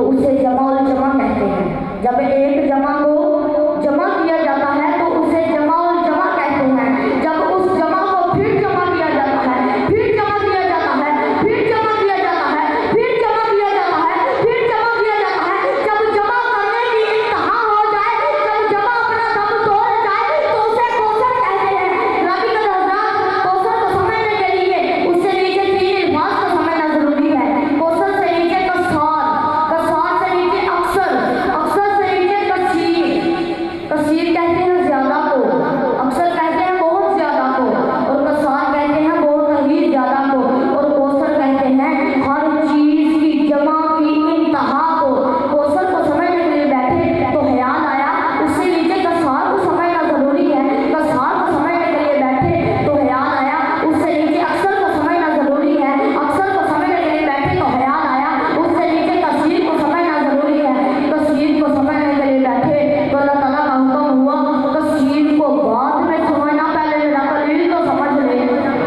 तो उसे जमा और जमा कहते हैं। जब एक जमा को जमा किया जाता है तो उसे जमा और जमा कहते हैं। जब उस जमा को फिर जमा किया जाता है, फिर जमा किया जाता है, फिर जमा किया जाता है, फिर जमा किया जाता है, फिर जमा किया जाता है, जब जमा करने की इंतहा हो जाए, जब जमा अपना दम तोड़ जाए तो उसे कौसर कहते हैं। राबी का हज़रात, कौसर को समझने के लिए उससे नीचे तीन अल्फाज को समझना जरूरी है। कौसर से नीचे कसार, कसार से नीचे अक्सर, अक्सर से नीचे कसीर। कसीर कहते हैं ज्यादा को, अक्सर कहते हैं बहुत ज्यादा को, और कसार कहते हैं बहुत ही ज्यादा को, और कौसर कहते हैं हर चीज की जमा की इंतहा को। कौसर को समझने के लिए बैठे तो ख्याल आया उससे नीचे कसार को समझना जरूरी है। कसार को समझने के लिए बैठे तो ख्याल आया उससे नीचे अक्सर को समझना जरूरी है। अक्सर को समझने के लिए बैठे तो ख्याल आया उससे नीचे कसीर को समझना जरूरी है। कसीर को समझने के लिए बैठे तो अल्लाह ताला का हुक्म हुआ कसीर को बाद में समझना, पहले मेरा कलील तो समझ ले।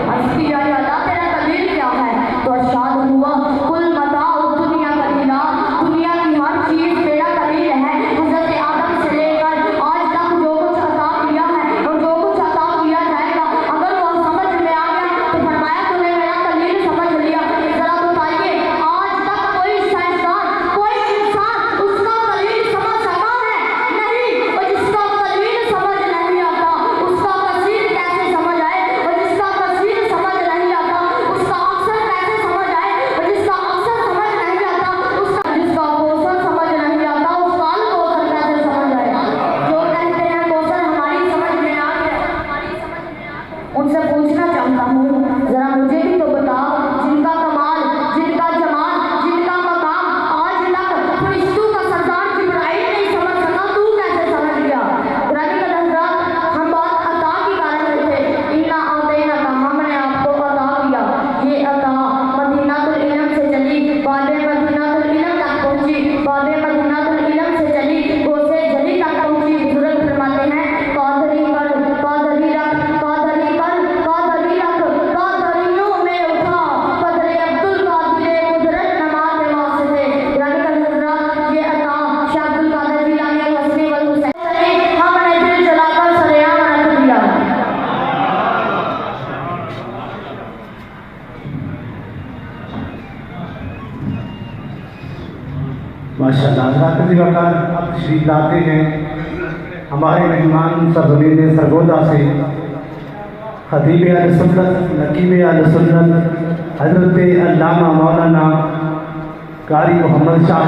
हस्ती जाए अल्लाह तेरा कलील क्या है, तो अरशाद हुआ कुल मताउ दुनिया कलीला, दुनिया की हर चीज मेरा कलील है। हजरत आदम से लेकर आज तक जो कुछ अता किया है और जो कुछ अता किया जाएगा, अगर वो समझ में आ गया तो फरमाया तूने मेरा कलील समझ लिया। जरा बताइए आज तक कोई साइंसदान, कोई इंसान उसका कलील समझ सका है? नहीं। और जिसका कलील समझ नहीं आता उसका कसीर कैसे समझ आए, और जिसका कसीर समझ नहीं आता उसका अक्सर कैसे समझ आए, और जिसका अक्सर समझ नहीं आता उसका, जिसका कौसर समझ नहीं आता उसका अल कौसर कैसे समझ आए। जो कहते हैं कौसर हमारी समझ में आ गया, उनसे पूछना चाहता हूँ जरा मुझे भी तो बताओ, जिनका कमाल, जिनका जमाल, जिनका मकाम आज तक फरिश्तों का सरदार जिब्राइल नहीं समझ सका, तू कैसे समझ गया? रानी का हज़रात, हम बात अता की कर रहे थे। इन्ना आतेना का हमने आपको अता किया। ये अता मदीनातुल इल्म से चली, बाबे मदीनातुल इल्म तक पहुंची, बाबे मदीनातुल इल्म से चली, गोसे जली तक पहुंची। बुजुर्ग फरमाते हैं कादरी कर, कादरी रख, कादरी कर, कादरी रख, कादरियों में उठा कदरे अब्दुल कादिर कुदरत नमाज वास्ते। रानी का हज़रात, ये अता शाह अब्दुल कादिर जिलानी हसनी वल हुसैन हमने दिल जलाकर सरेआम रख दिया। माशाअल्लाह हज़रात वक़ार अब तशरीफ लाते हैं हमारे मेहमान सरज़मीन सरगोदा से खतीब अहले सुन्नत, नकीब अहले सुन्नत हज़रत अल्लामा मौलाना कारी मोहम्मद शाह